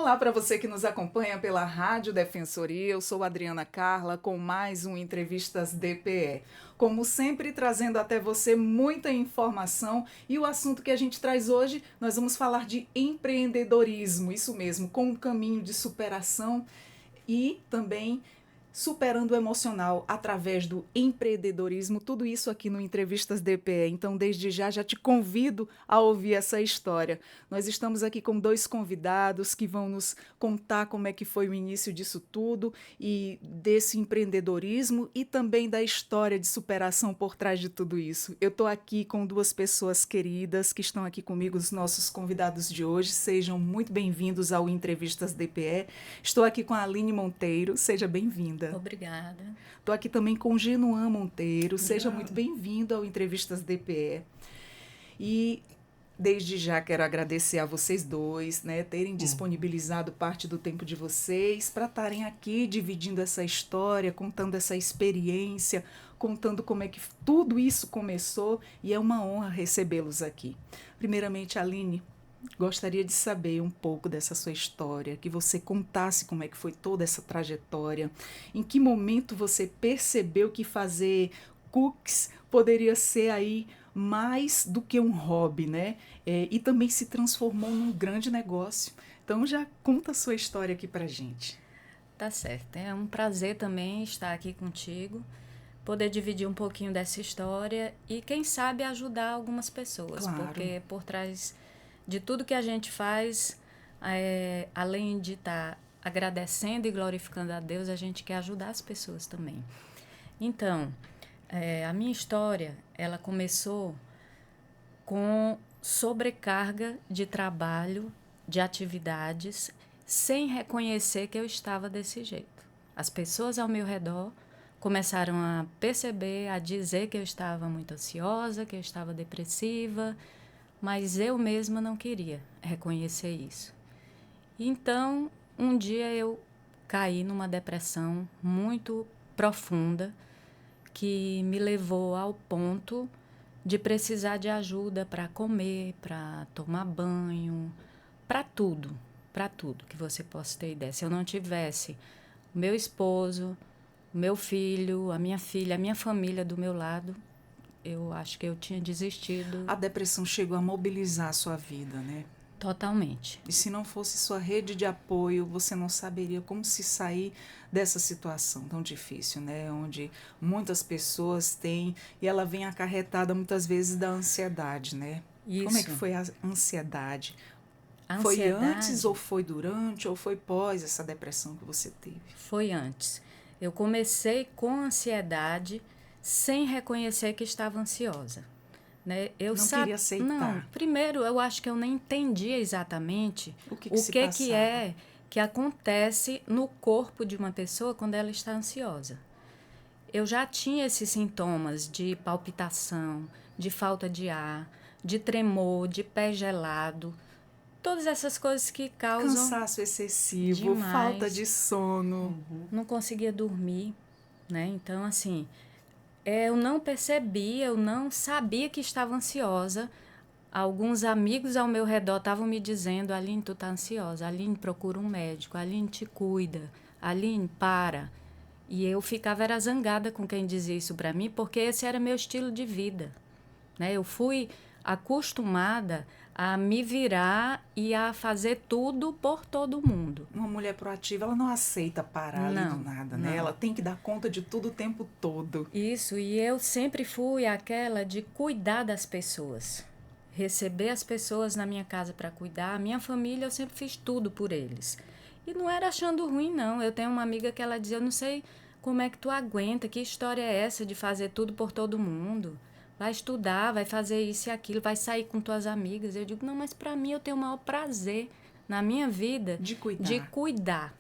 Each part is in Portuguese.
Olá para você que nos acompanha pela Rádio Defensoria, eu sou Adriana Carla com mais um Entrevistas DPE. Como sempre, trazendo até você muita informação e o assunto que a gente traz hoje, nós vamos falar de empreendedorismo, isso mesmo, com um caminho de superação e também superando o emocional através do empreendedorismo, tudo isso aqui no Entrevistas DPE. Então, desde já te convido a ouvir essa história. Nós estamos aqui com dois convidados que vão nos contar como é que foi o início disso tudo e desse empreendedorismo e também da história de superação por trás de tudo isso. Eu estou aqui com duas pessoas queridas que estão aqui comigo, os nossos convidados de hoje. Sejam muito bem-vindos ao Entrevistas DPE. Estou aqui com a Aline Monteiro, seja bem-vinda. Obrigada. Estou aqui também com o Genuan Monteiro, seja muito bem-vindo ao Entrevistas DPE. E desde já quero agradecer a vocês dois, né, terem disponibilizado parte do tempo de vocês para estarem aqui dividindo essa história, contando essa experiência, contando como é que tudo isso começou, e é uma honra recebê-los aqui. Primeiramente, Aline, gostaria de saber um pouco dessa sua história, que você contasse como é que foi toda essa trajetória, em que momento você percebeu que fazer cookies poderia ser aí mais do que um hobby, né? E também se transformou num grande negócio. Então já conta a sua história aqui pra gente. Tá certo. É um prazer também estar aqui contigo, poder dividir um pouquinho dessa história e, quem sabe, ajudar algumas pessoas. Claro. Porque por trás de tudo que a gente faz, além de estar agradecendo e glorificando a Deus, a gente quer ajudar as pessoas também. Então, a minha história, ela começou com sobrecarga de trabalho, de atividades, sem reconhecer que eu estava desse jeito. As pessoas ao meu redor começaram a perceber, a dizer que eu estava muito ansiosa, que eu estava depressiva, mas eu mesma não queria reconhecer isso. Então, um dia eu caí numa depressão muito profunda, que me levou ao ponto de precisar de ajuda para comer, para tomar banho, para tudo que você possa ter ideia. Se eu não tivesse o meu esposo, o meu filho, a minha filha, a minha família do meu lado, eu acho que eu tinha desistido. A depressão chegou a mobilizar a sua vida, né? Totalmente. E se não fosse sua rede de apoio, você não saberia como se sair dessa situação tão difícil, né? Onde muitas pessoas têm, e ela vem acarretada muitas vezes da ansiedade, né? Isso. Como é que foi a ansiedade? A Foi ansiedade antes ou foi durante ou foi pós essa depressão que você teve? foi antes. Eu comecei com ansiedade sem reconhecer que estava ansiosa. Né? Eu não queria aceitar. Não, primeiro eu acho que eu nem entendia exatamente o que é que acontece no corpo de uma pessoa quando ela está ansiosa. Eu já tinha esses sintomas de palpitação, de falta de ar, de tremor, de pé gelado, todas essas coisas que causam cansaço excessivo, demais. falta de sono. Não conseguia dormir, né? Então, assim, eu não percebia, eu não sabia que estava ansiosa. Alguns amigos ao meu redor estavam me dizendo: Aline, tu tá ansiosa, Aline, procura um médico, Aline, te cuida, Aline, para. E eu ficava era zangada com quem dizia isso para mim, porque esse era meu estilo de vida, né? Eu fui acostumada a me virar e a fazer tudo por todo mundo. Uma mulher proativa, ela não aceita parar ali do nada, né? Ela tem que dar conta de tudo o tempo todo. Isso, e eu sempre fui aquela de cuidar das pessoas. Receber as pessoas na minha casa para cuidar. A minha família, eu sempre fiz tudo por eles. E não era achando ruim, não. Eu tenho uma amiga que ela dizia: eu não sei como é que tu aguenta, que história é essa de fazer tudo por todo mundo? Vai estudar, vai fazer isso e aquilo, vai sair com tuas amigas. Eu digo: não, mas para mim eu tenho o maior prazer na minha vida de cuidar,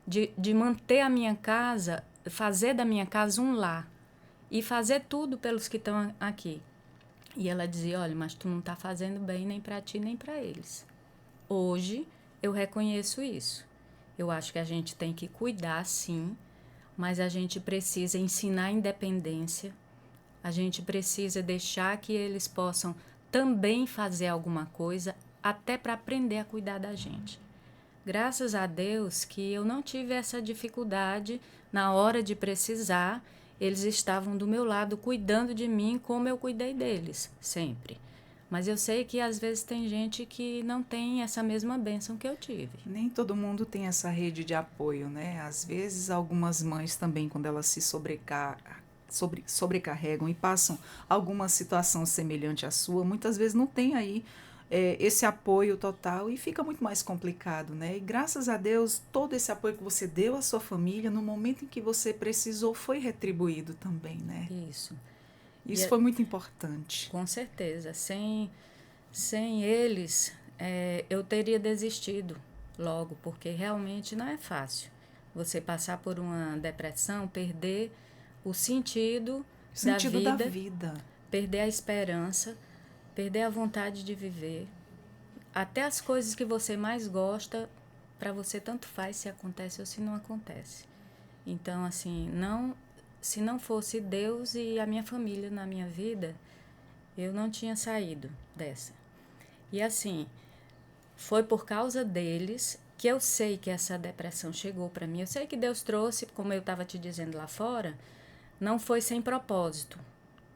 de manter a minha casa, fazer da minha casa um lar e fazer tudo pelos que estão aqui. E ela dizia: olha, mas tu não está fazendo bem nem para ti nem para eles. Hoje eu reconheço isso. Eu acho que a gente tem que cuidar, sim, mas a gente precisa ensinar a independência. A gente precisa deixar que eles possam também fazer alguma coisa, até para aprender a cuidar da gente. Graças a Deus que eu não tive essa dificuldade na hora de precisar. Eles estavam do meu lado cuidando de mim como eu cuidei deles, sempre. Mas eu sei que às vezes tem gente que não tem essa mesma bênção que eu tive. Nem todo mundo tem essa rede de apoio, né? Às vezes, algumas mães também, quando elas se sobrecarregam e passam alguma situação semelhante à sua, muitas vezes não tem aí esse apoio total e fica muito mais complicado, né? E graças a Deus, todo esse apoio que você deu à sua família, no momento em que você precisou, foi retribuído também, né? Isso. Isso foi muito importante. Com certeza. Sem eles, eu teria desistido logo, porque realmente não é fácil. Você passar por uma depressão, perder o sentido Da vida. perder a esperança, perder a vontade de viver. Até as coisas que você mais gosta, para você tanto faz se acontece ou se não acontece. Então, assim, se não fosse Deus e a minha família na minha vida, eu não tinha saído dessa. E assim, foi por causa deles que eu sei que essa depressão chegou para mim. Eu sei que Deus trouxe, como eu estava te dizendo lá fora, não foi sem propósito.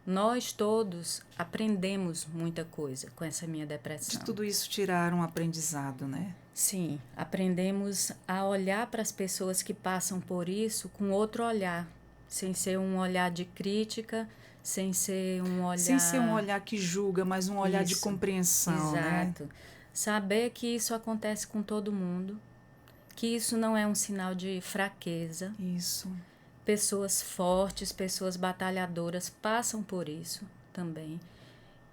Nós todos aprendemos muita coisa com essa minha depressão. De tudo isso tiraram um aprendizado, né? Sim, aprendemos a olhar para as pessoas que passam por isso com outro olhar, sem ser um olhar de crítica, sem ser um olhar... Sem ser um olhar que julga, mas um olhar de compreensão, né? Exato. Saber que isso acontece com todo mundo, que isso não é um sinal de fraqueza. Isso. Pessoas fortes, pessoas batalhadoras passam por isso também.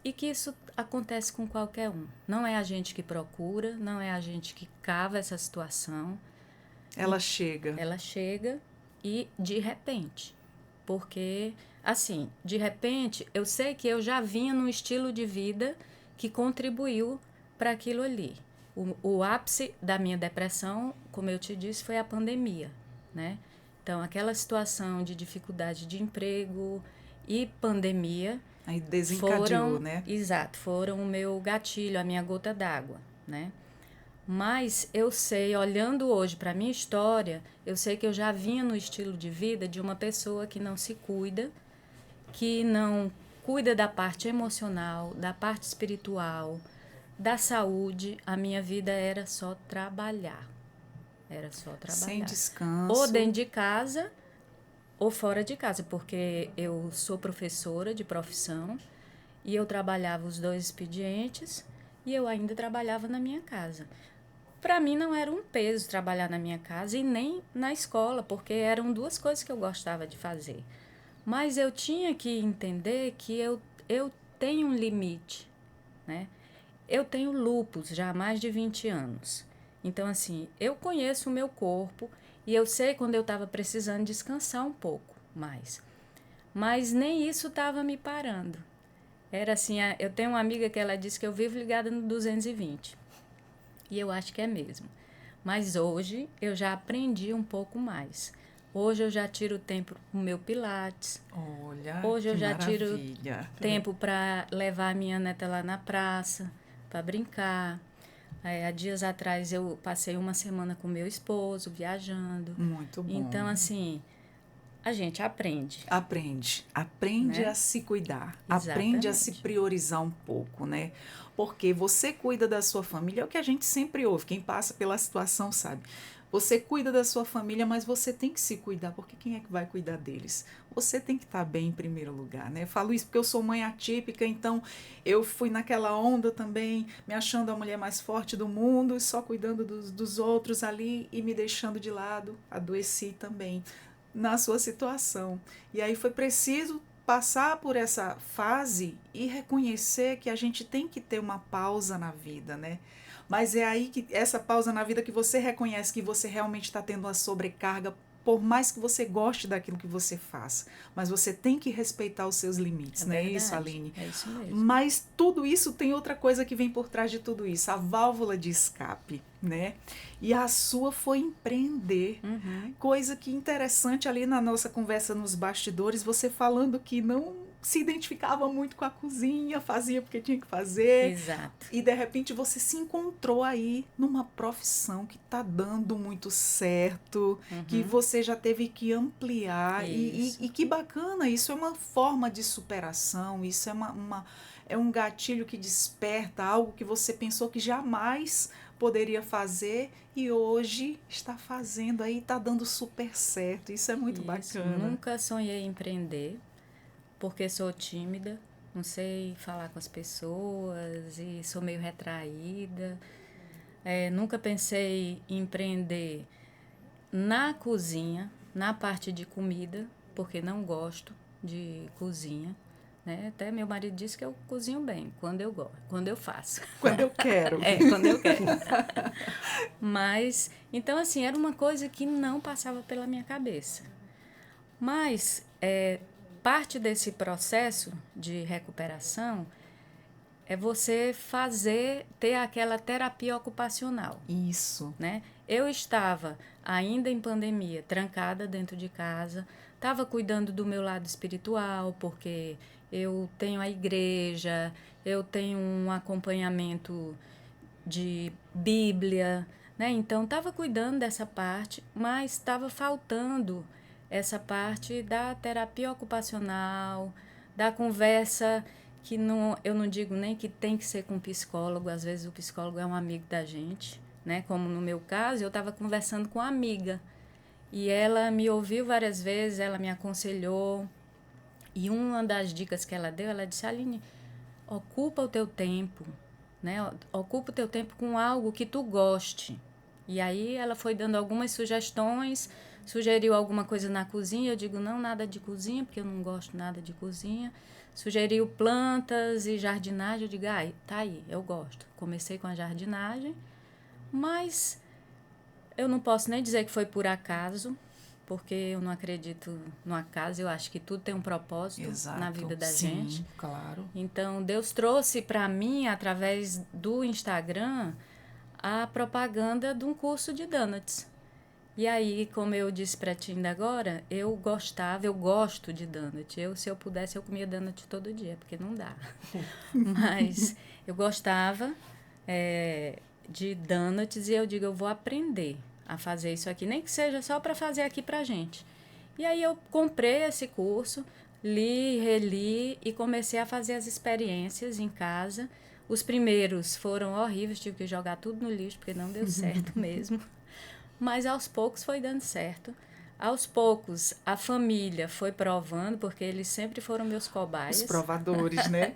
E que isso acontece com qualquer um. Não é a gente que procura, não é a gente que cava essa situação. Ela chega. Ela chega e de repente. Porque, assim, de repente, eu sei que eu já vinha num estilo de vida que contribuiu para aquilo ali. O ápice da minha depressão, como eu te disse, foi a pandemia, né? Então, aquela situação de dificuldade de emprego e pandemia... Aí desencadeou, né? Exato, foram o meu gatilho, a minha gota d'água, né? Mas eu sei, olhando hoje para a minha história, eu sei que eu já vinha no estilo de vida de uma pessoa que não se cuida, que não cuida da parte emocional, da parte espiritual, da saúde. A minha vida era só trabalhar. Era só trabalhar. Sem descanso. Ou dentro de casa ou fora de casa, porque eu sou professora de profissão e eu trabalhava os 2 expedientes e eu ainda trabalhava na minha casa. Para mim não era um peso trabalhar na minha casa e nem na escola, porque eram 2 coisas que eu gostava de fazer. Mas eu tinha que entender que eu tenho um limite, né? Eu tenho lúpus já há mais de 20 anos. Então, assim, eu conheço o meu corpo e eu sei quando eu estava precisando descansar um pouco mais. Mas nem isso estava me parando. Era assim, eu tenho uma amiga que ela disse que eu vivo ligada no 220. E eu acho que é mesmo. Mas hoje eu já aprendi um pouco mais. Hoje eu já tiro tempo pro meu pilates. Olha, hoje eu já maravilha. Tiro tempo para levar a minha neta lá na praça, para brincar. Há dias atrás eu passei uma semana com meu esposo, viajando. Muito bom. Então, assim, a gente aprende. Aprende né? a se cuidar. Exatamente. Aprende a se priorizar um pouco, né? Porque você cuida da sua família, é o que a gente sempre ouve. Quem passa pela situação sabe. Você cuida da sua família, mas você tem que se cuidar, porque quem é que vai cuidar deles? Você tem que estar bem em primeiro lugar, né? Eu falo isso porque eu sou mãe atípica, então eu fui naquela onda também, me achando a mulher mais forte do mundo, só cuidando dos outros ali e me deixando de lado. Adoeci também na sua situação. E aí foi preciso passar por essa fase e reconhecer que a gente tem que ter uma pausa na vida, né? Mas é aí que essa pausa na vida que você reconhece que você realmente está tendo uma sobrecarga, por mais que você goste daquilo que você faz. Mas você tem que respeitar os seus limites, não é isso, Aline? É isso mesmo. Mas tudo isso tem outra coisa que vem por trás de tudo isso, a válvula de escape, né? E a sua foi empreender. Coisa que interessante ali na nossa conversa nos bastidores, você falando que não se identificava muito com a cozinha, fazia porque tinha que fazer. Exato. E de repente você se encontrou aí numa profissão que está dando muito certo, que você já teve que ampliar. E que bacana, isso é uma forma de superação, isso é é um gatilho que desperta algo que você pensou que jamais poderia fazer e hoje está fazendo aí, está dando super certo. Isso é muito bacana. Nunca sonhei em empreender, porque sou tímida, não sei falar com as pessoas e sou meio retraída. Nunca pensei em empreender na cozinha, na parte de comida, porque não gosto de cozinha. Né? Até meu marido disse que eu cozinho bem, quando eu gosto, quando eu faço. Quando eu quero. Quando eu quero. Mas, então assim, era uma coisa que não passava pela minha cabeça. Mas, parte desse processo de recuperação é você ter aquela terapia ocupacional. Isso. Né? Eu estava ainda em pandemia, trancada dentro de casa, estava cuidando do meu lado espiritual, porque eu tenho a igreja, eu tenho um acompanhamento de Bíblia, né? Então, estava cuidando dessa parte, mas estava faltando essa parte da terapia ocupacional, da conversa que eu não digo nem que tem que ser com psicólogo, às vezes o psicólogo é um amigo da gente, né? Como no meu caso, eu estava conversando com uma amiga e ela me ouviu várias vezes, ela me aconselhou e uma das dicas que ela deu, ela disse: Aline, ocupa o teu tempo, né? Ocupa o teu tempo com algo que tu goste. E aí ela foi dando algumas sugestões, sugeriu alguma coisa na cozinha, eu digo não, nada de cozinha, porque eu não gosto nada de cozinha. Sugeriu plantas e jardinagem, eu digo, tá aí, eu gosto. Comecei com a jardinagem, mas eu não posso nem dizer que foi por acaso, porque eu não acredito no acaso, eu acho que tudo tem um propósito. Exato, na vida da gente. Claro. Então, Deus trouxe para mim, através do Instagram, a propaganda de um curso de donuts. E aí, como eu disse para ti ainda agora, eu gosto de donut. Se eu pudesse, eu comia donut todo dia, porque não dá. Mas eu gostava de donuts e eu digo, eu vou aprender a fazer isso aqui, nem que seja só para fazer aqui pra gente. E aí eu comprei esse curso, li, reli e comecei a fazer as experiências em casa. Os primeiros foram horríveis, tive que jogar tudo no lixo, porque não deu certo mesmo. Mas aos poucos foi dando certo. Aos poucos, a família foi provando, porque eles sempre foram meus cobaias. Os provadores, né?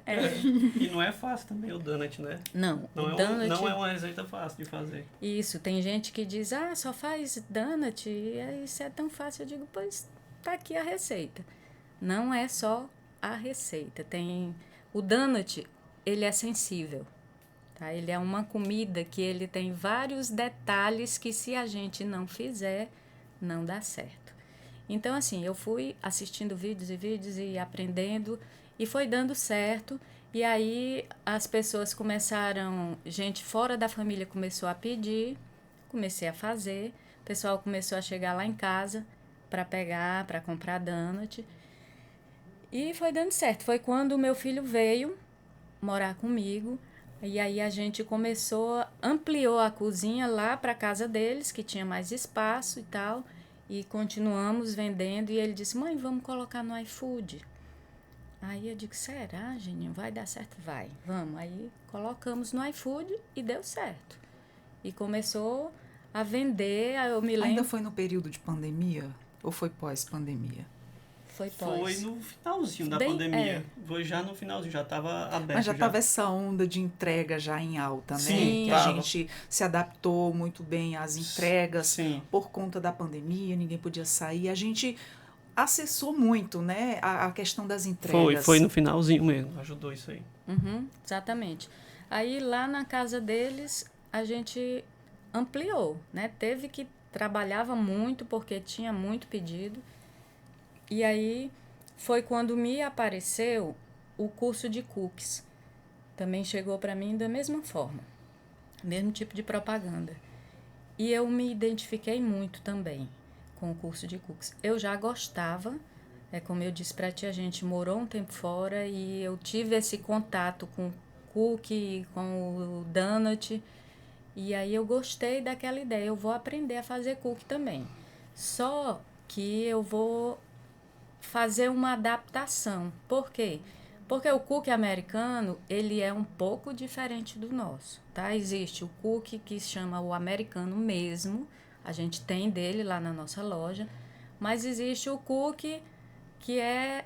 E não é fácil também o donut, né? Não é uma receita fácil de fazer. Isso, tem gente que diz, só faz donut, e isso é tão fácil. Eu digo, pois tá aqui a receita. Não é só a receita. O donut, ele é sensível. Tá? Ele é uma comida que ele tem vários detalhes que se a gente não fizer, não dá certo. Então, assim, eu fui assistindo vídeos e aprendendo e foi dando certo. E aí as pessoas gente fora da família começou a pedir, comecei a fazer, o pessoal começou a chegar lá em casa para comprar donut. E foi dando certo. Foi quando o meu filho veio morar comigo. E aí a gente ampliou a cozinha lá para a casa deles, que tinha mais espaço e tal, e continuamos vendendo. E ele disse, mãe, vamos colocar no iFood. Aí eu digo, será, Geninho? Vai dar certo? Vai, vamos. Aí colocamos no iFood e deu certo. E começou a vender, eu me lembro... Ainda foi no período de pandemia ou foi pós-pandemia? Foi pós. Foi no finalzinho da pandemia. Foi já no finalzinho, já estava aberto. Mas já estava essa onda de entrega já em alta, né? Sim, que a gente se adaptou muito bem às entregas. Sim. Por conta da pandemia, ninguém podia sair. A gente acessou muito, né, a questão das entregas. Foi no finalzinho mesmo, ajudou isso aí. Exatamente. Aí lá na casa deles, a gente ampliou, né? Trabalhava muito porque tinha muito pedido. E aí foi quando me apareceu o curso de cookies. Também chegou para mim da mesma forma, mesmo tipo de propaganda. E eu me identifiquei muito também com o curso de cookies. Eu já gostava É como eu disse para ti, a gente morou um tempo fora e eu tive esse contato com o cookie, com o donut. E aí eu gostei daquela ideia. Eu vou aprender a fazer cookie também. Só que eu vou fazer uma adaptação. Por quê? Porque o cookie americano, ele é um pouco diferente do nosso, tá? Existe o cookie que se chama o americano mesmo, a gente tem dele lá na nossa loja, mas existe o cookie que é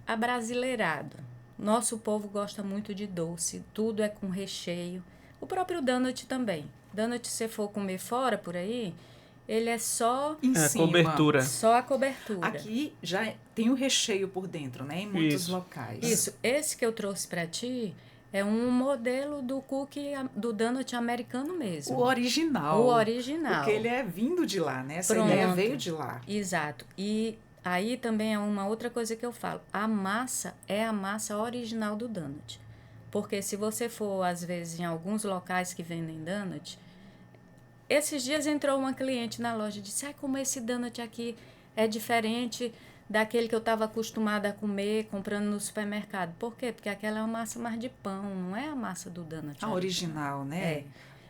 abrasileirado. Nosso povo gosta muito de doce, tudo é com recheio. O próprio donut também. Donut, se você for comer fora por aí, ele é só em cima. Cobertura. Só a cobertura. Aqui já tem o recheio por dentro, né? Em muitos locais. Isso. Esse que eu trouxe para ti é um modelo do cookie do donut americano mesmo. O original. O original. Porque ele é vindo de lá, né? Essa Pronto. ideia veio de lá. Exato. E aí também é uma outra coisa que eu falo. A massa é a massa original do donut. Porque se você for, às vezes, em alguns locais que vendem donut, esses dias entrou uma cliente na loja e disse, como esse donut aqui é diferente daquele que eu estava acostumada a comer comprando no supermercado. Por quê? Porque aquela é uma massa mais de pão, não é a massa do donut. A original, né? É.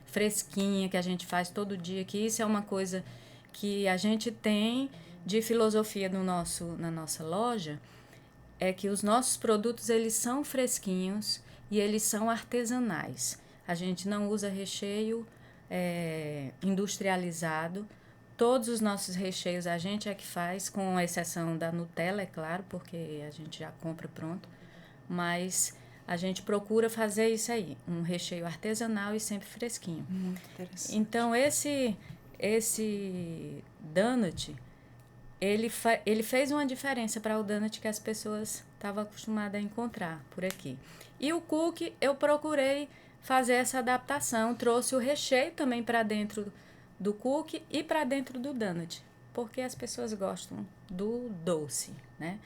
Fresquinha, que a gente faz todo dia, que isso é uma coisa que a gente tem de filosofia na nossa loja, é que os nossos produtos, eles são fresquinhos e eles são artesanais. A gente não usa recheio industrializado. Todos os nossos recheios a gente é que faz, com exceção da Nutella, é claro, porque a gente já compra pronto. Mas a gente procura fazer isso aí, um recheio artesanal e sempre fresquinho. Muito interessante. Então, esse donut, ele fez uma diferença para o donut que as pessoas estavam acostumadas a encontrar por aqui. E o cookie, eu procurei fazer essa adaptação, trouxe o recheio também para dentro do cookie e para dentro do donut, porque as pessoas gostam do doce, né?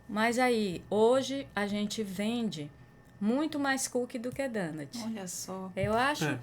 Mas aí, hoje, a gente vende muito mais cookie do que donut. Olha só. Eu acho,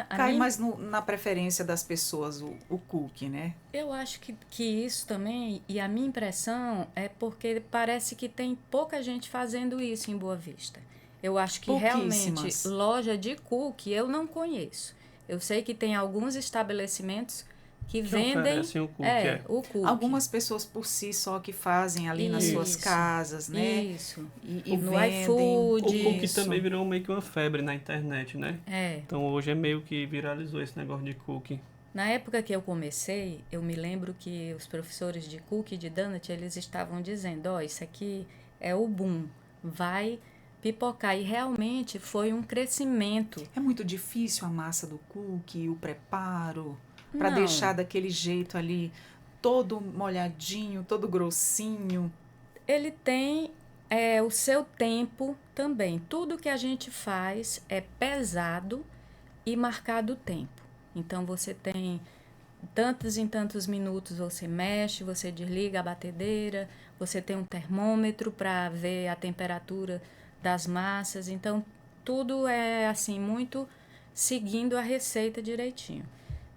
Cai mais na preferência das pessoas o cookie, né? Eu acho que isso também, e a minha impressão é porque parece que tem pouca gente fazendo isso em Boa Vista. Eu acho que realmente loja de cookie eu não conheço. Eu sei que tem alguns estabelecimentos que vendem o cookie, o cookie. Algumas pessoas por si só que fazem ali nas suas casas, né? Isso. E no vendem. iFood. O cookie também virou meio que uma febre na internet, né? Então hoje é meio que viralizou esse negócio de cookie. Na época que eu comecei, eu me lembro que os professores de cookie e de donut, eles estavam dizendo, isso aqui é o boom, vai pipocar. E realmente foi um crescimento. É muito difícil a massa do cookie, o preparo, para deixar daquele jeito ali, todo molhadinho, todo grossinho. Ele tem o seu tempo também. Tudo que a gente faz é pesado e marcado o tempo. Então, você tem tantos em tantos minutos, você mexe, você desliga a batedeira, você tem um termômetro para ver a temperatura das massas. Então, tudo é assim, muito seguindo a receita direitinho.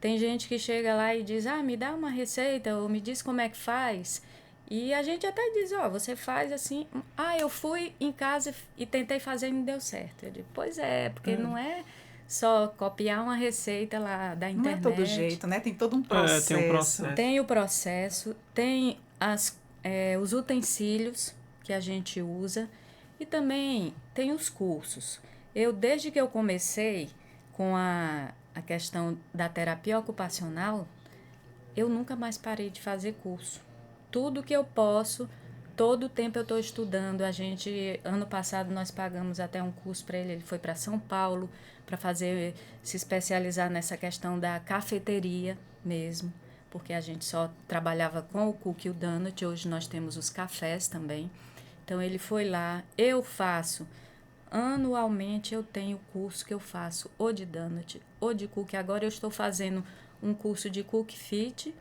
Tem gente que chega lá e diz, me dá uma receita, ou me diz como é que faz. E a gente até diz, você faz assim. Eu fui em casa e tentei fazer e não deu certo. Eu digo, pois é, porque não é só copiar uma receita lá da internet. Não é todo jeito, né? Tem todo um processo. Tem um processo. Tem o processo, tem os utensílios que a gente usa e também tem os cursos. Desde que eu comecei com a questão da terapia ocupacional, eu nunca mais parei de fazer curso. Tudo que eu posso, todo o tempo eu estou estudando. Ano passado, nós pagamos até um curso para ele foi para São Paulo, para se especializar nessa questão da cafeteria mesmo, porque a gente só trabalhava com o cookie e o donut, hoje nós temos os cafés também. Então, ele foi lá, eu faço. Anualmente eu tenho curso que eu faço ou de donut ou de cookie. Agora eu estou fazendo um curso de cookie fit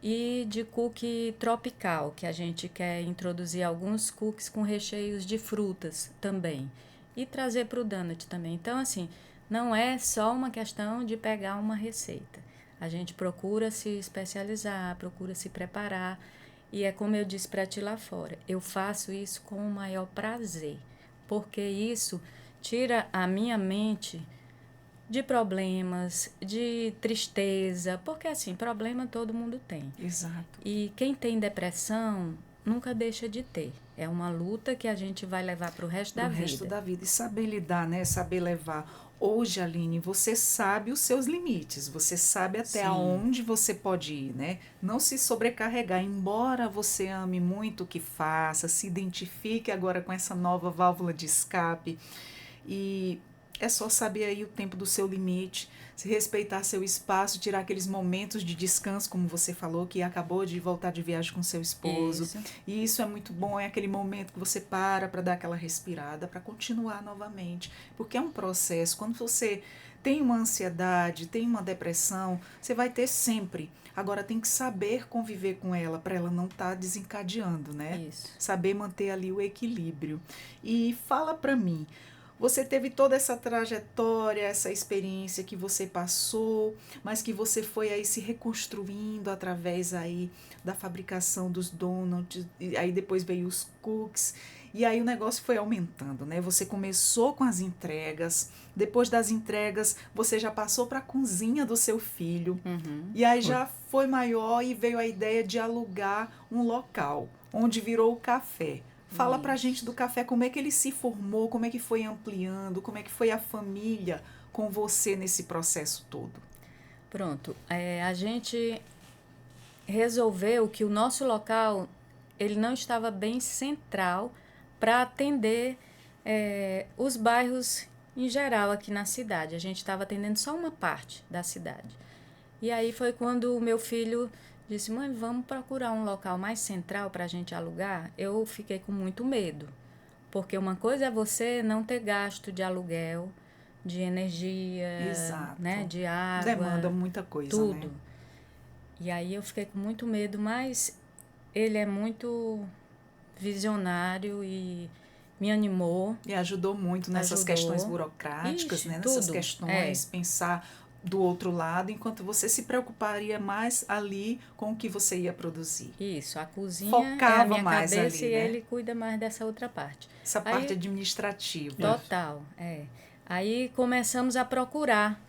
e de cookie tropical, que a gente quer introduzir alguns cookies com recheios de frutas também. E trazer para o donut também. Então, assim, não é só uma questão de pegar uma receita. A gente procura se especializar, procura se preparar. E é como eu disse para ti lá fora, eu faço isso com o maior prazer, porque isso tira a minha mente de problemas, de tristeza, porque assim, problema todo mundo tem. Exato. E quem tem depressão nunca deixa de ter. É uma luta que a gente vai levar para o resto da vida. Pro resto da vida. E saber lidar, né? Saber levar. Hoje, Aline, você sabe os seus limites, você sabe até aonde você pode ir, né? Não se sobrecarregar, embora você ame muito o que faça, se identifique agora com essa nova válvula de escape. E é só saber aí o tempo do seu limite, se respeitar seu espaço, tirar aqueles momentos de descanso, como você falou, que acabou de voltar de viagem com seu esposo. Isso. E isso é muito bom, é aquele momento que você para dar aquela respirada, para continuar novamente. Porque é um processo. Quando você tem uma ansiedade, tem uma depressão, você vai ter sempre. Agora tem que saber conviver com ela, para ela não estar desencadeando, né? Isso. Saber manter ali o equilíbrio. E fala para mim, você teve toda essa trajetória, essa experiência que você passou, mas que você foi aí se reconstruindo através aí da fabricação dos donuts, e aí depois veio os cookies, e aí o negócio foi aumentando, né? Você começou com as entregas, depois das entregas você já passou para a cozinha do seu filho, e aí já foi maior e veio a ideia de alugar um local, onde virou o café. Fala pra gente do café, como é que ele se formou, como é que foi ampliando, como é que foi a família com você nesse processo todo? Pronto, a gente resolveu que o nosso local ele não estava bem central para atender os bairros em geral aqui na cidade. A gente estava atendendo só uma parte da cidade. E aí foi quando o meu filho disse, mãe, vamos procurar um local mais central para a gente alugar. Eu fiquei com muito medo, porque uma coisa é você não ter gasto de aluguel, de energia, Exato. Né, de água. Demanda muita coisa, tudo. Né? E aí eu fiquei com muito medo, mas ele é muito visionário e me animou. E ajudou muito nessas questões burocráticas, né? Nessas questões, pensar do outro lado, enquanto você se preocuparia mais ali com o que você ia produzir. Isso, a cozinha focava é a minha mais cabeça ali, e né? ele cuida mais dessa outra parte. Essa parte administrativa. Total, Aí começamos a procurar,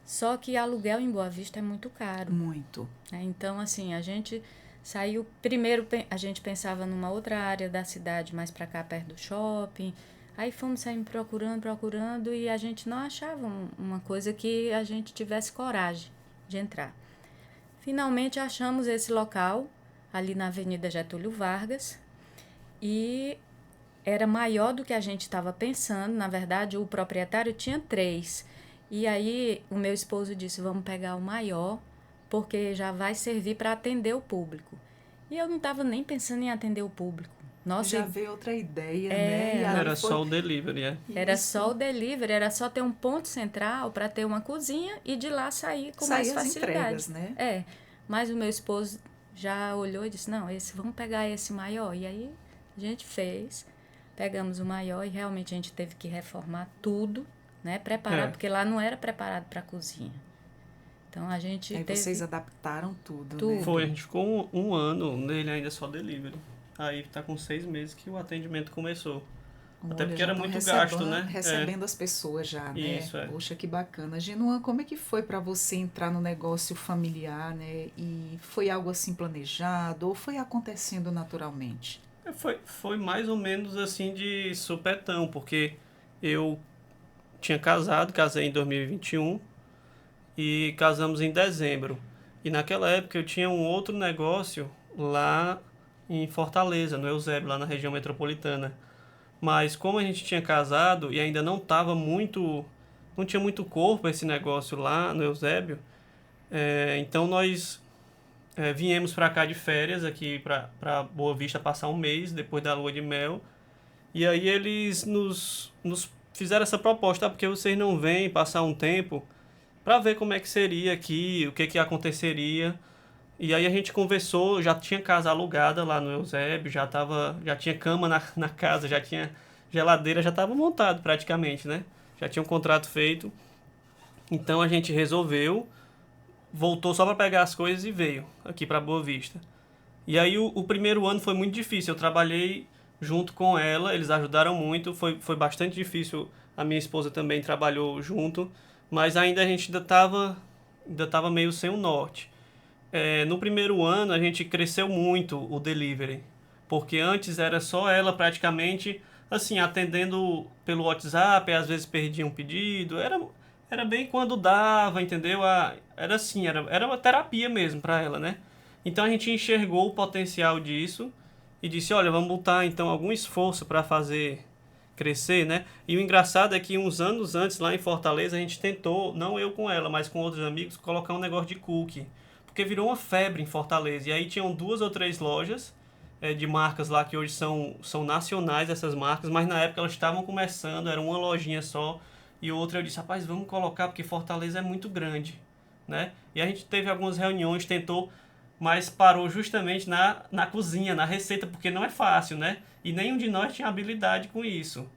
só que aluguel em Boa Vista é muito caro. Muito. Então, assim, a gente saiu, primeiro a gente pensava numa outra área da cidade, mais para cá, perto do shopping. Aí fomos saindo procurando e a gente não achava uma coisa que a gente tivesse coragem de entrar. Finalmente achamos esse local, ali na Avenida Getúlio Vargas, e era maior do que a gente estava pensando. Na verdade, o proprietário tinha 3. E aí o meu esposo disse, vamos pegar o maior, porque já vai servir para atender o público. E eu não estava nem pensando em atender o público. Nossa, já veio outra ideia, né? E era só o delivery, Era só o delivery, era só ter um ponto central para ter uma cozinha e de lá sair com mais facilidade. Entregas, né? Mas o meu esposo já olhou e disse, não, vamos pegar esse maior. E aí a gente pegamos o maior e realmente a gente teve que reformar tudo, né? Preparado, porque lá não era preparado para cozinha. Então a gente aí vocês adaptaram tudo, né? Foi, a gente ficou um ano nele ainda só delivery. Aí tá com 6 meses que o atendimento começou. Olha, até porque era muito gasto, né? Recebendo as pessoas já, né? Isso, Poxa, que bacana. Genuan, como é que foi para você entrar no negócio familiar, né? E foi algo assim planejado ou foi acontecendo naturalmente? Foi mais ou menos assim de supetão, porque eu tinha casei em 2021 e casamos em dezembro. E naquela época eu tinha um outro negócio lá em Fortaleza, no Eusébio, lá na região metropolitana. Mas como a gente tinha casado e ainda não tinha muito corpo esse negócio lá no Eusébio, então nós viemos para cá de férias, aqui para Boa Vista, passar um mês depois da lua de mel. E aí eles nos fizeram essa proposta, porque vocês não vêm passar um tempo para ver como é que seria aqui, o que aconteceria. E aí a gente conversou, já tinha casa alugada lá no Eusébio, já tinha cama na casa, já tinha geladeira, já estava montado praticamente, né? Já tinha um contrato feito. Então a gente resolveu, voltou só para pegar as coisas e veio aqui para Boa Vista. E aí o primeiro ano foi muito difícil. Eu trabalhei junto com ela, eles ajudaram muito, foi bastante difícil. A minha esposa também trabalhou junto, mas ainda a gente ainda tava meio sem o norte. No primeiro ano a gente cresceu muito o delivery, porque antes era só ela praticamente, assim, atendendo pelo WhatsApp, às vezes perdia um pedido, era bem quando dava, entendeu? Era assim, era uma terapia mesmo para ela, né? Então a gente enxergou o potencial disso e disse, olha, vamos botar então algum esforço para fazer crescer, né? E o engraçado é que uns anos antes, lá em Fortaleza, a gente tentou, não eu com ela, mas com outros amigos, colocar um negócio de cookie. Porque virou uma febre em Fortaleza. E aí tinham 2 ou 3 lojas de marcas lá que hoje são nacionais, essas marcas, mas na época elas estavam começando, era uma lojinha só. E outra eu disse, rapaz, vamos colocar, porque Fortaleza é muito grande, né? E a gente teve algumas reuniões, tentou, mas parou justamente na cozinha, na receita, porque não é fácil, né? E nenhum de nós tinha habilidade com isso.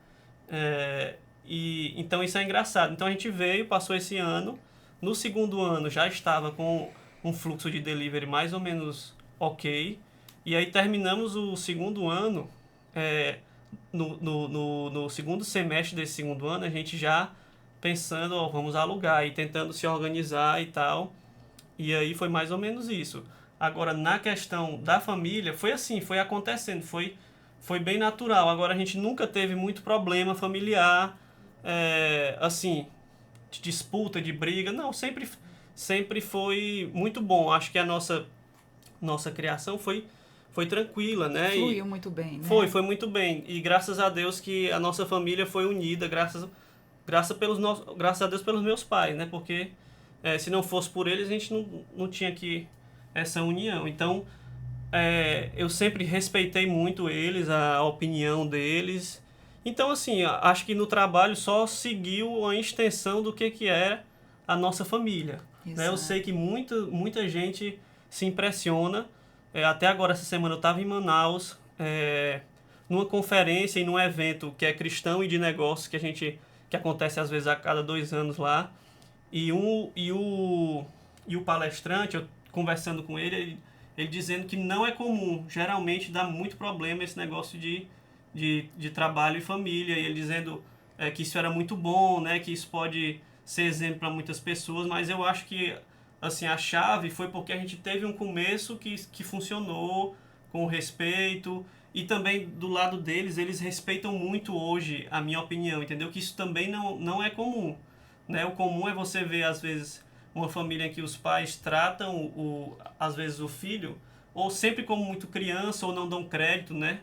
Então isso é engraçado. Então a gente veio, passou esse ano. No segundo ano já estava com um fluxo de delivery mais ou menos ok. E aí terminamos o segundo ano. No segundo semestre desse segundo ano, a gente já pensando, ó, vamos alugar e tentando se organizar e tal. E aí foi mais ou menos isso. Agora, na questão da família, foi assim, foi acontecendo, foi bem natural. Agora, a gente nunca teve muito problema familiar, assim, de disputa, de briga. Não, sempre foi muito bom. Acho que a nossa criação foi tranquila, né? Fluiu muito bem, né? Foi muito bem. E graças a Deus que a nossa família foi unida, graças a Deus pelos meus pais, né? Porque se não fosse por eles, a gente não tinha aqui essa união. Então, eu sempre respeitei muito eles, a opinião deles. Então, assim, acho que no trabalho só seguiu a extensão do que é a nossa família. Né? Eu sei que muita gente se impressiona. Até agora, essa semana, eu estava em Manaus, numa conferência e num evento que é cristão e de negócios, que acontece às vezes a cada 2 anos lá. E o palestrante, eu conversando com ele dizendo que não é comum, geralmente dá muito problema esse negócio de trabalho e família, e ele dizendo que isso era muito bom, né, que isso pode ser exemplo para muitas pessoas, mas eu acho que assim, a chave foi porque a gente teve um começo que funcionou com respeito, e também do lado deles, eles respeitam muito hoje a minha opinião, entendeu? Que isso também não é comum. Né? O comum é você ver, às vezes, uma família em que os pais tratam, às vezes, o filho, ou sempre como muito criança, ou não dão crédito, né?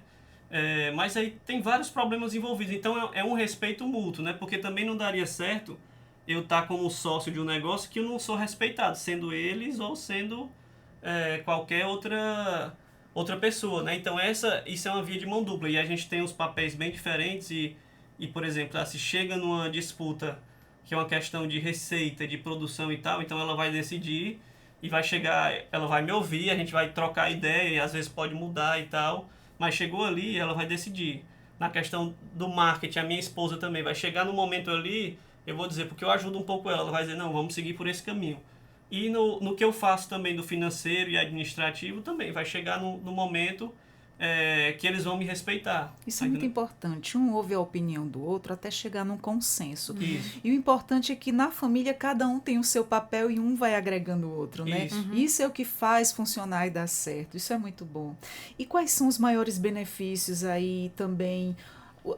Mas aí tem vários problemas envolvidos. Então é um respeito mútuo, né? Porque também não daria certo eu estar como sócio de um negócio que eu não sou respeitado, sendo eles ou sendo qualquer outra pessoa, né? Então isso é uma via de mão dupla. E a gente tem uns papéis bem diferentes e por exemplo, se chega numa disputa que é uma questão de receita, de produção e tal, então ela vai decidir e vai chegar, ela vai me ouvir, a gente vai trocar ideia e às vezes pode mudar e tal, mas chegou ali e ela vai decidir. Na questão do marketing, a minha esposa também vai chegar no momento ali, eu vou dizer, porque eu ajudo um pouco ela vai dizer, não, vamos seguir por esse caminho. E no que eu faço também do financeiro e administrativo também, vai chegar no momento que eles vão me respeitar. Isso é muito importante. Um ouve a opinião do outro até chegar num consenso. Isso. E o importante é que na família cada um tem o seu papel e um vai agregando o outro, né? Isso é o que faz funcionar e dar certo. Isso é muito bom. E quais são os maiores benefícios aí também,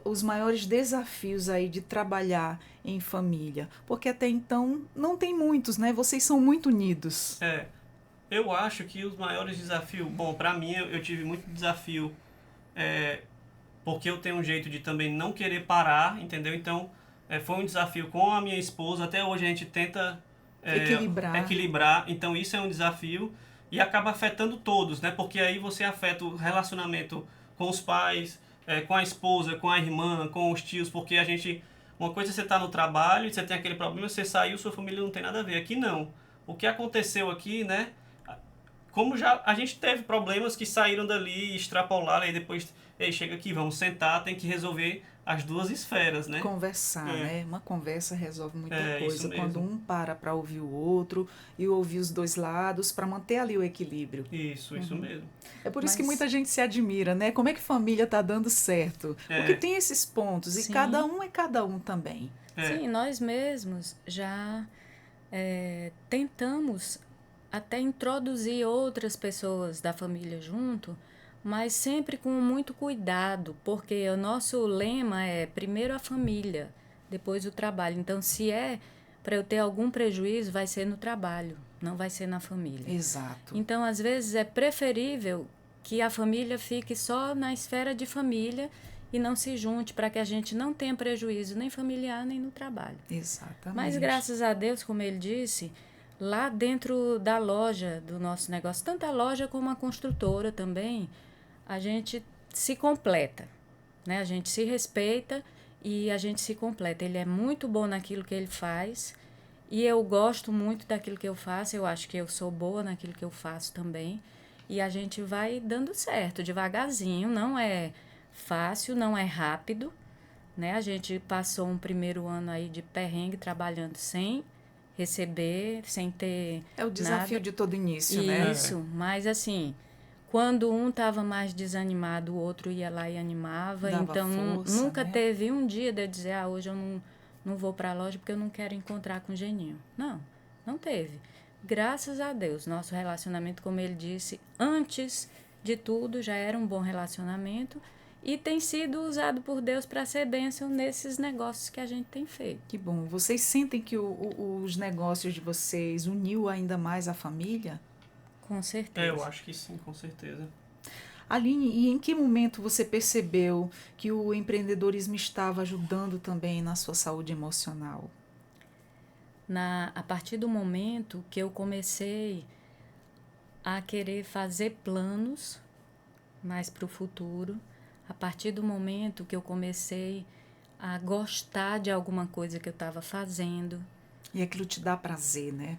os maiores desafios aí de trabalhar em família? Porque até então não tem muitos, né? Vocês são muito unidos. Eu acho que os maiores desafios... Bom, pra mim, eu tive muito desafio, porque eu tenho um jeito de também não querer parar, entendeu? Então, foi um desafio com a minha esposa. Até hoje a gente tenta equilibrar. Então, isso é um desafio e acaba afetando todos, né? Porque aí você afeta o relacionamento com os pais, com a esposa, com a irmã, com os tios, porque a gente... Uma coisa é você tá no trabalho, você tem aquele problema, você saiu, sua família não tem nada a ver. Aqui não. O que aconteceu aqui, né? Como já a gente teve problemas que saíram dali, extrapolaram, e depois, chega aqui, vamos sentar, tem que resolver as duas esferas, né? Conversar, né? Uma conversa resolve muita coisa. Isso Quando mesmo. um para ouvir o outro e ouvir os dois lados para manter ali o equilíbrio. Isso mesmo. É por isso que Mas, muita gente se admira, né? Como é que família tá dando certo? Porque tem esses pontos e sim, cada um é cada um também. sim, nós mesmos já tentamos até introduzir outras pessoas da família junto, mas sempre com muito cuidado, porque o nosso lema é primeiro a família, depois o trabalho. Então, se é para eu ter algum prejuízo, vai ser no trabalho, não vai ser na família. Exato. Então, às vezes, é preferível que a família fique só na esfera de família e não se junte para que a gente não tenha prejuízo nem familiar nem no trabalho. Exatamente. Mas, graças a Deus, como ele disse, lá dentro da loja do nosso negócio, tanto a loja como a construtora também, a gente se completa, né? A gente se respeita e a gente se completa. Ele é muito bom naquilo que ele faz e eu gosto muito daquilo que eu faço. Eu acho que eu sou boa naquilo que eu faço também. E a gente vai dando certo, devagarzinho. Não é fácil, não é rápido, né? A gente passou um primeiro ano aí de perrengue trabalhando sem receber, sem ter É o desafio nada. de todo início, né? Isso, mas assim, quando um estava mais desanimado, o outro ia lá e animava. Dava Então, força, nunca né? teve um dia de eu dizer, hoje eu não vou para a loja porque eu não quero encontrar com o Geninho. Não, não teve. Graças a Deus, nosso relacionamento, como ele disse, antes de tudo, já era um bom relacionamento e tem sido usado por Deus para ser bênção nesses negócios que a gente tem feito. Que bom. Vocês sentem que os negócios de vocês uniu ainda mais a família? Com certeza. Eu acho que sim, com certeza. Aline, e em que momento você percebeu que o empreendedorismo estava ajudando também na sua saúde emocional? A partir do momento que eu comecei a querer fazer planos mais para o futuro, a partir do momento que eu comecei a gostar de alguma coisa que eu estava fazendo. E aquilo te dá prazer, né?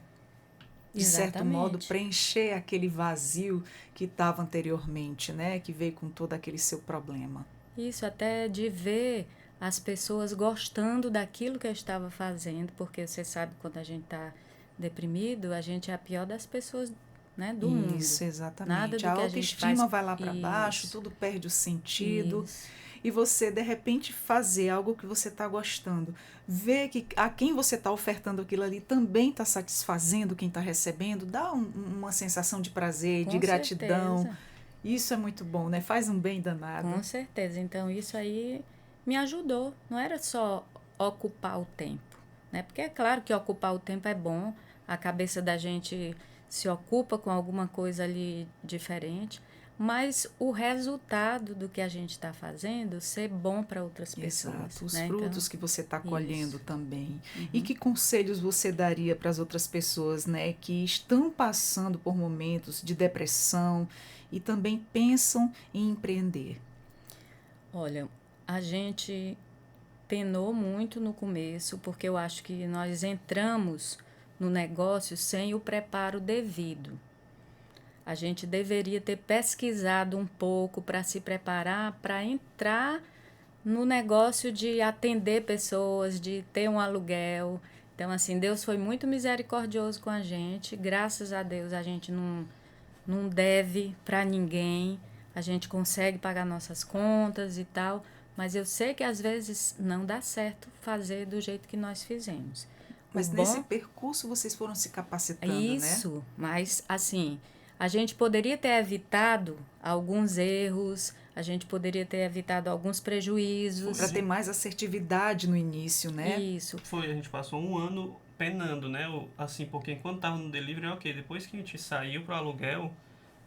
De Exatamente. certo modo, preencher aquele vazio que estava anteriormente, né? Que veio com todo aquele seu problema. Isso, até de ver as pessoas gostando daquilo que eu estava fazendo, porque você sabe, quando a gente está deprimido, a gente é a pior das pessoas, né, do mundo. Isso, exatamente. Nada do A que a gente autoestima faz... vai lá para baixo, Isso. tudo perde o sentido. Isso. E você, de repente, fazer algo que você está gostando, ver que a quem você está ofertando aquilo ali também está satisfazendo quem está recebendo, dá uma sensação de prazer, Com de gratidão. certeza. Isso é muito bom, né? Faz um bem danado. Com certeza. Então, isso aí me ajudou. Não era só ocupar o tempo, né? Porque é claro que ocupar o tempo é bom. A cabeça da gente se ocupa com alguma coisa ali diferente. Mas o resultado do que a gente está fazendo ser bom para outras pessoas. Exato, os né? frutos Então, que você está colhendo isso. também. E que conselhos você daria para as outras pessoas, né, que estão passando por momentos de depressão e também pensam em empreender? Olha, a gente penou muito no começo, porque eu acho que nós entramos no negócio sem o preparo devido. A gente deveria ter pesquisado um pouco para se preparar para entrar no negócio de atender pessoas, de ter um aluguel. Então, assim, Deus foi muito misericordioso com a gente. Graças a Deus, a gente não deve para ninguém. A gente consegue pagar nossas contas e tal. Mas eu sei que às vezes não dá certo fazer do jeito que nós fizemos. Mas nesse percurso vocês foram se capacitando, né? Isso, mas assim, a gente poderia ter evitado alguns erros, a gente poderia ter evitado alguns prejuízos. Para ter mais assertividade no início, né? Isso. Foi, a gente passou um ano penando, né? Assim, porque enquanto tava no delivery, ok, depois que a gente saiu pro aluguel,